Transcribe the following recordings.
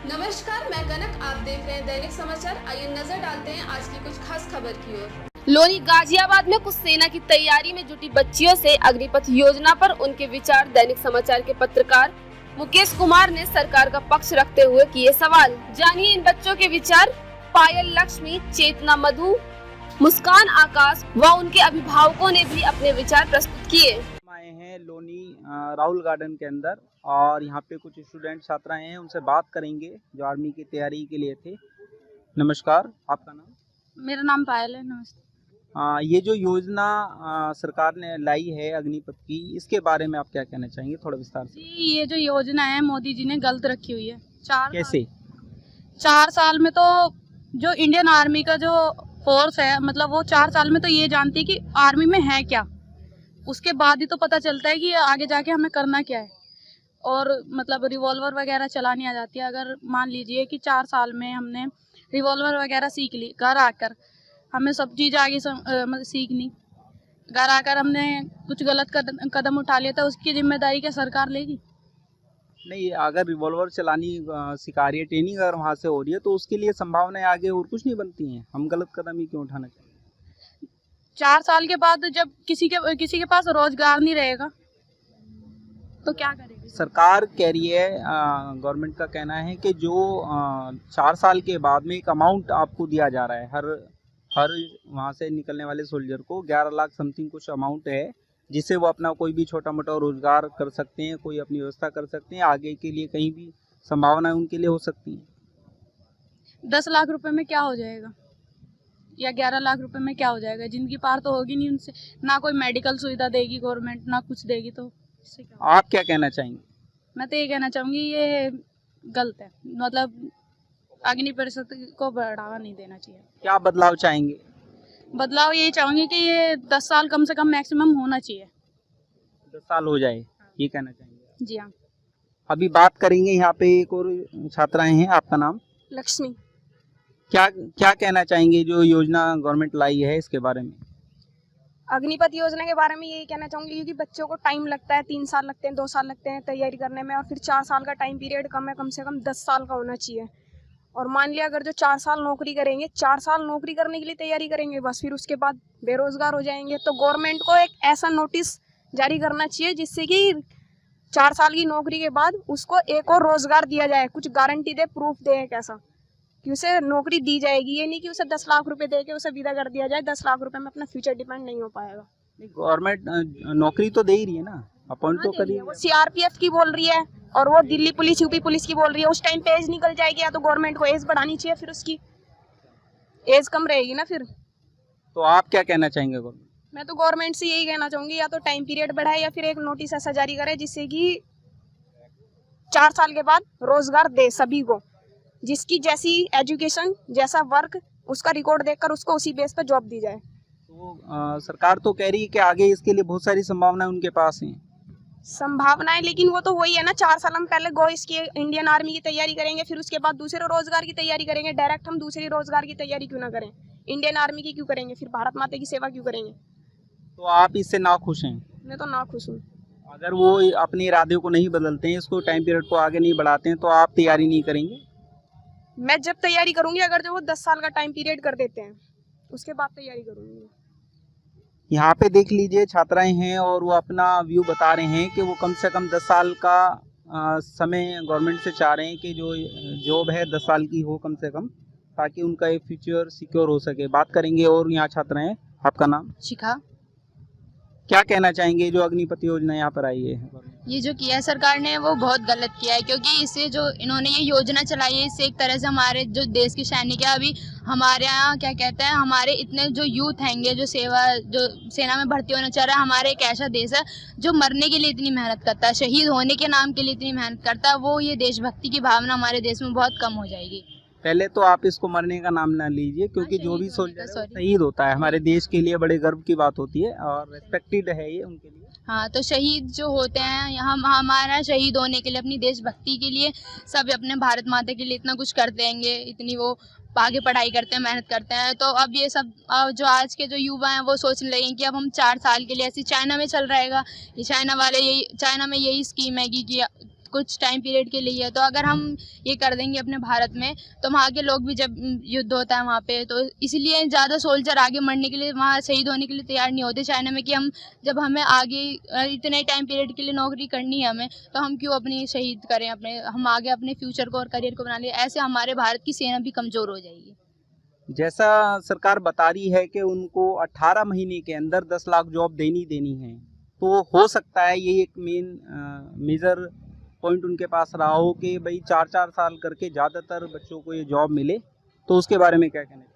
नमस्कार, मैं कनक। आप देख रहे हैं दैनिक समाचार। आइए नजर डालते हैं आज की कुछ खास खबर की ओर। लोनी गाजियाबाद में कुछ सेना की तैयारी में जुटी बच्चियों से अग्निपथ योजना पर उनके विचार। दैनिक समाचार के पत्रकार मुकेश कुमार ने सरकार का पक्ष रखते हुए किए सवाल। जानिए इन बच्चों के विचार। पायल लक्ष्मी, चेतना मधु, मुस्कान आकाश व उनके अभिभावकों ने भी अपने विचार प्रस्तुत किए। आए हैं लोनी राहुल गार्डन के अंदर और यहाँ पे कुछ स्टूडेंट छात्राएं हैं, उनसे बात करेंगे जो आर्मी की तैयारी के लिए थे। नमस्कार, आपका नाम? मेरा नाम पायल है। नमस्ते। ये जो योजना सरकार ने लाई है अग्निपथ की, इसके बारे में आप क्या कहना चाहेंगे, थोड़ा विस्तार से? जी, ये जो योजना है मोदी जी ने गलत रखी हुई है। कैसे? 4 साल में तो जो इंडियन आर्मी का जो फोर्स है, मतलब वो 4 साल में तो ये जानती है कि आर्मी में है क्या, उसके बाद ही तो पता चलता है कि आगे जाके हमें करना क्या है। और मतलब रिवॉल्वर वगैरह चलानी आ जाती है। अगर मान लीजिए कि 4 साल में हमने रिवॉल्वर वगैरह सीख ली, घर आकर हमें सब चीज़ आगे मतलब सीखनी, घर आकर हमने कुछ गलत कदम उठा लिया, तो उसकी जिम्मेदारी क्या सरकार लेगी? नहीं, अगर रिवॉल्वर चलानी सिखा रही है, ट्रेनिंग अगर वहाँ से हो रही है, तो उसके लिए संभावनाएं आगे और कुछ नहीं बनती हैं। हम गलत कदम ही क्यों उठाना चाहिए? 4 साल के बाद जब किसी के पास रोजगार नहीं रहेगा तो क्या करेगी सरकार? कह रही है, गवर्नमेंट का कहना है कि जो 4 साल के बाद में एक अमाउंट आपको दिया जा रहा है, हर वहाँ से निकलने वाले सोल्जर को 11 लाख समथिंग कुछ अमाउंट है, जिससे वो अपना कोई भी छोटा मोटा रोजगार कर सकते हैं, कोई अपनी व्यवस्था कर सकते हैं, आगे के लिए कहीं भी संभावनाएं उनके लिए हो सकती हैं। 10 लाख रुपए में क्या हो जाएगा या 11 लाख रुपए में क्या हो जाएगा? जिनकी पार तो होगी नहीं, उनसे ना कोई मेडिकल सुविधा देगी गवर्नमेंट, ना कुछ देगी, तो इससे क्या होगा? आप क्या कहना चाहेंगे? मैं तो ये कहना चाहूँगी ये गलत है। मतलब अग्नि परिषद को बढ़ावा नहीं देना चाहिए। क्या बदलाव चाहेंगे? बदलाव यही चाहूँगी कि ये 10 साल कम से कम मैक्सिमम होना चाहिए। 10 साल हो जाए, ये कहना चाहेंगे? जी हाँ। अभी बात करेंगे, यहाँ पे एक और छात्राएं हैं। आपका नाम? लक्ष्मी। क्या क्या कहना चाहेंगे जो योजना गवर्नमेंट लाई है इसके बारे में? अग्निपथ योजना के बारे में यही कहना चाहूँगी, क्योंकि बच्चों को टाइम लगता है, 3 साल लगते हैं, 2 साल लगते हैं तैयारी करने में, और फिर 4 साल का टाइम पीरियड कम से कम 10 साल का होना चाहिए। और मान लिया अगर जो 4 साल नौकरी करेंगे, 4 साल नौकरी करने के लिए तैयारी करेंगे, बस फिर उसके बाद बेरोजगार हो जाएंगे, तो गवर्नमेंट को एक ऐसा नोटिस जारी करना चाहिए जिससे कि 4 साल की नौकरी के बाद उसको एक और रोजगार दिया जाए, कुछ गारंटी दे, प्रूफ दे एक ऐसा कि उसे नौकरी दी जाएगी। ये नहीं कि उसे 10 लाख रुपए दे के उसे विदा कर दिया जाए। 10 लाख रुपए में अपना फ्यूचर डिपेंड नहीं हो पाएगा। गवर्नमेंट नौकरी तो दे ही रही है ना, अपॉइंट तो करी। वो सीआरपीएफ की बोल रही है और वो दिल्ली पुलिस, यूपी पुलिस की बोल रही है। उस टाइम पे एज निकल जाएगी, या तो गवर्नमेंट को एज बढ़ानी चाहिए, फिर उसकी एज कम रहेगी ना फिर। तो आप क्या कहना चाहेंगे गवर्नमेंट? मैं तो गवर्नमेंट से यही कहना चाहूंगी, या तो टाइम पीरियड बढ़ाए या फिर एक नोटिस ऐसा जारी करे जिससे कि 4 साल के बाद रोजगार दे सभी को, जिसकी जैसी एजुकेशन, जैसा वर्क, उसका रिकॉर्ड देखकर उसको उसी बेस पर जॉब दी जाए। तो सरकार तो कह रही है कि आगे इसके लिए बहुत सारी संभावनाएं उनके पास हैं। संभावनाएं, लेकिन वो तो वही है ना, 4 साल हम पहले इसकी इंडियन आर्मी की तैयारी करेंगे, फिर उसके बाद दूसरे रोजगार की तैयारी करेंगे। डायरेक्ट हम दूसरी रोजगार की तैयारी क्यों ना करें? इंडियन आर्मी की क्यों करेंगे? फिर भारत माता की सेवा क्यों करेंगे? तो आप इससे नाखुश हैं? मैं तो ना खुश हूँ। अगर वो अपने इरादे को नहीं बदलते हैं, इसको टाइम पीरियड को आगे नहीं बढ़ाते हैं, तो आप तैयारी नहीं करेंगे? मैं जब तैयारी करूंगी, अगर जो वो 10 साल का टाइम पीरियड कर देते हैं, उसके बाद तैयारी करूंगी। यहाँ पे देख लीजिए, छात्राएं हैं और वो अपना व्यू बता रहे हैं कि वो कम से कम 10 साल का समय गवर्नमेंट से चाह रहे हैं कि जो जॉब है 10 साल की हो कम से कम, ताकि उनका एक फ्यूचर सिक्योर हो सके। बात करेंगे और यहाँ छात्राएं। आपका नाम? शिखा। क्या कहना चाहेंगे जो अग्निपथ योजना यहाँ पर आई है? ये जो किया है सरकार ने वो बहुत गलत किया है, क्योंकि इससे जो इन्होंने ये योजना चलाई है, इससे एक तरह से हमारे जो देश के सैनिक है, अभी हमारे यहाँ क्या कहते हैं, हमारे इतने जो यूथ हैंगे जो सेना में भर्ती होना चाह रहा है, हमारे एक ऐसा देश है जो मरने के लिए इतनी मेहनत करता है, शहीद होने के नाम के लिए इतनी मेहनत करता है, वो ये देशभक्ति की भावना हमारे देश में बहुत कम हो जाएगी। पहले तो आप इसको मरने का नाम ना लीजिए, क्योंकि जो भी सोल्जर शहीद होता है हमारे देश के लिए बड़े गर्व की बात होती है और रेस्पेक्टेड है ये उनके लिए। हाँ, तो शहीद जो होते हैं, हम हमारा शहीद होने के लिए, अपनी देशभक्ति के लिए, सब अपने भारत माता के लिए इतना कुछ कर देंगे, इतनी वो आगे पढ़ाई करते हैं, मेहनत करते हैं। तो अब ये सब जो आज के जो युवा हैं वो सोचने लगे कि अब हम 4 साल के लिए, ऐसे चाइना में चल रहेगा, ये चाइना में यही स्कीम है कि कुछ टाइम पीरियड के लिए है, तो अगर हम ये कर देंगे अपने भारत में तो वहाँ के लोग भी, जब युद्ध होता है वहाँ पे, तो इसलिए ज़्यादा सोल्जर आगे मरने के लिए, वहाँ शहीद होने के लिए तैयार नहीं होते चाइना में, कि हम जब हमें आगे इतने टाइम पीरियड के लिए नौकरी करनी है हमें, तो हम क्यों अपनी शहीद करें, अपने हम आगे अपने फ्यूचर को और करियर को बना लें। ऐसे हमारे भारत की सेना भी कमज़ोर हो जाएगी। जैसा सरकार बता रही है कि उनको 18 महीने के अंदर 10 लाख जॉब देनी है, तो हो सकता है ये एक मेजर पॉइंट उनके पास रहा हो कि भाई 4-4 साल करके ज़्यादातर बच्चों को ये जॉब मिले, तो उसके बारे में क्या कहना है?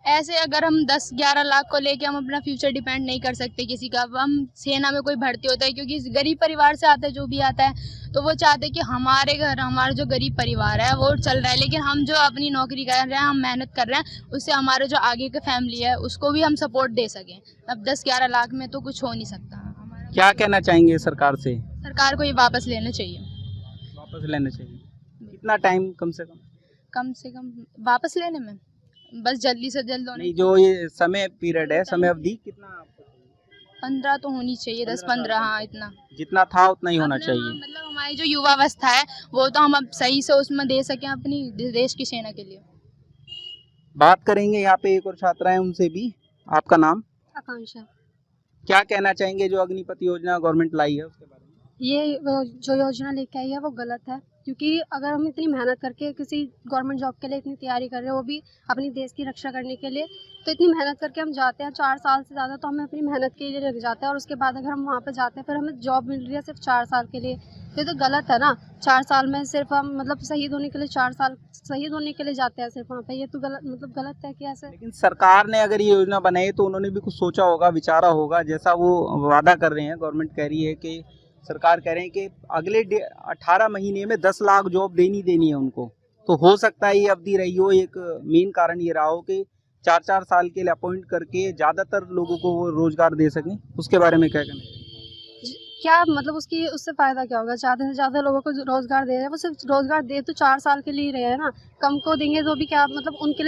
ऐसे अगर हम 10-11 लाख को लेके हम अपना फ्यूचर डिपेंड नहीं कर सकते किसी का। अब हम सेना में कोई भर्ती होता है, क्योंकि गरीब परिवार से आता है, जो भी आता है, तो वो चाहते हैं कि हमारे घर, हमारा जो गरीब परिवार है वो चल रहा है, लेकिन हम जो अपनी नौकरी कर रहे हैं, हम मेहनत कर रहे हैं, उससे हमारे जो आगे की फैमिली है उसको भी हम सपोर्ट दे सकें। अब 10-11 लाख में तो कुछ हो नहीं सकता। क्या कहना चाहेंगे सरकार से? सरकार को ये वापस लेना चाहिए। वापस लेना चाहिए? कितना टाइम कम से कम वापस लेने में बस जल्दी से जल्द होने। नहीं, जो ये समय पीरियड है, समय अवधि कितना आपको? 15 तो होनी चाहिए, 10-15, हाँ इतना। जितना था उतना ही होना अपना, चाहिए। मतलब हमारी जो युवावस्था है वो तो हम अब सही से उसमें दे सकें अपनी देश की सेना के लिए। बात करेंगे यहाँ पे एक और छात्रा है, उनसे भी। आपका नाम? आकांक्षा। क्या कहना चाहेंगे जो अग्निपथ योजना गवर्नमेंट लाई है उसके बारे में? ये जो योजना लेके आई है वो गलत है, क्योंकि अगर हम इतनी मेहनत करके किसी गवर्नमेंट जॉब के लिए इतनी तैयारी कर रहे हैं, वो भी अपनी देश की रक्षा करने के लिए, तो इतनी मेहनत करके हम जाते हैं 4 साल से ज़्यादा, तो हमें अपनी मेहनत के लिए लग जाता है, और उसके बाद अगर हम वहाँ पर जाते हैं फिर हमें जॉब मिल रही है सिर्फ 4 साल के लिए, तो ये तो गलत है ना। 4 साल में सिर्फ हम मतलब शहीद होने के लिए 4 साल शहीद होने के लिए जाते हैं सिर्फ वहाँ पे, ये तो गलत है कि ऐसे। लेकिन सरकार ने अगर ये योजना बनाई तो उन्होंने भी कुछ सोचा होगा, विचारा होगा, जैसा वो वादा कर रहे हैं। गवर्नमेंट कह रही है कि, सरकार कह रहे हैं कि अगले 18 महीने में 10 लाख जॉब देनी है उनको, तो हो सकता है ये अवधि रही हो। एक मेन कारण ये रहा हो कि 4-4 साल के लिए अपॉइंट करके ज़्यादातर लोगों को वो रोजगार दे सकें। उसके बारे में क्या कहना है? क्या मतलब उससे फ़ायदा क्या होगा? ज़्यादा से ज़्यादा लोगों को रोज़गार दे रहे हैं, वो सिर्फ रोज़गार दे तो 4 साल के लिए रहे हैं ना, कम को देंगे तो भी क्या, मतलब उनके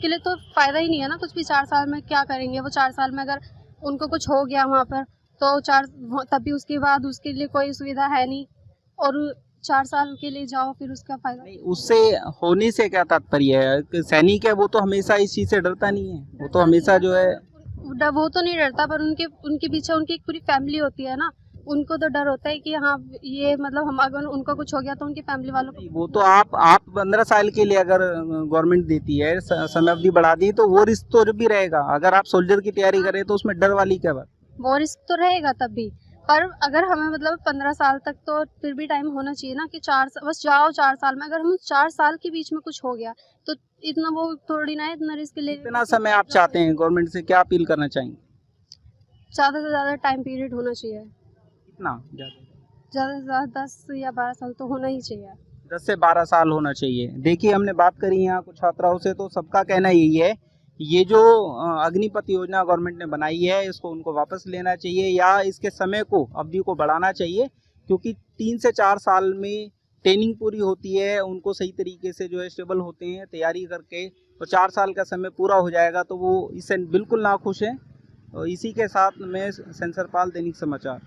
लिए तो फ़ायदा ही नहीं है ना कुछ भी। 4 साल में क्या करेंगे वो? 4 साल में अगर उनको कुछ हो गया वहाँ पर तो तब भी उसके बाद उसके लिए कोई सुविधा है नहीं, और 4 साल के लिए जाओ फिर उसका फ़ायदा नहीं, उससे होने से क्या तात्पर्य है? कि सैनिक है वो तो हमेशा इस चीज़ से डरता नहीं है, वो तो हमेशा जो है वो तो नहीं डरता, पर उनके पीछे उनकी एक पूरी फैमिली होती है ना, उनको तो डर होता है कि हाँ ये मतलब हम अगर उनको कुछ हो गया तो उनकी फैमिली वालों को। वो तो आप 15 साल के लिए अगर गवर्नमेंट देती है, समय अवधि बढ़ा दी, तो वो रिस्क तो भी रहेगा। अगर आप सोल्जर की तैयारी करें तो उसमें डर वाली क्या बात? वो रिस्क तो रहेगा तब भी, पर अगर हमें मतलब 15 साल तक तो फिर भी टाइम होना चाहिए ना, कि बस जाओ 4 साल में। अगर हम 4 साल के बीच में कुछ हो गया तो इतना वो थोड़ी ना, इतना रिस्क ले। इतना समय आप चाहते हैं, गवर्नमेंट से क्या अपील करना चाहेंगे? ज़्यादा से ज़्यादा टाइम पीरियड होना चाहिए। कितना ज़्यादा से ज़्यादा 10 या 12 साल तो होना ही चाहिए। 10 से 12 साल होना चाहिए। देखिए, हमने बात करी यहाँ कुछ छात्राओं से, तो सबका कहना यही है, ये जो अग्निपथ योजना गवर्नमेंट ने बनाई है, इसको उनको वापस लेना चाहिए या इसके समय को, अवधि को बढ़ाना चाहिए, क्योंकि 3 से 4 साल में ट्रेनिंग पूरी होती है, उनको सही तरीके से जो है स्टेबल होते हैं तैयारी करके, तो 4 साल का समय पूरा हो जाएगा, तो वो इससे बिल्कुल नाखुश हैं। तो इसी के साथ मैं सेंसर पाल, दैनिक समाचार।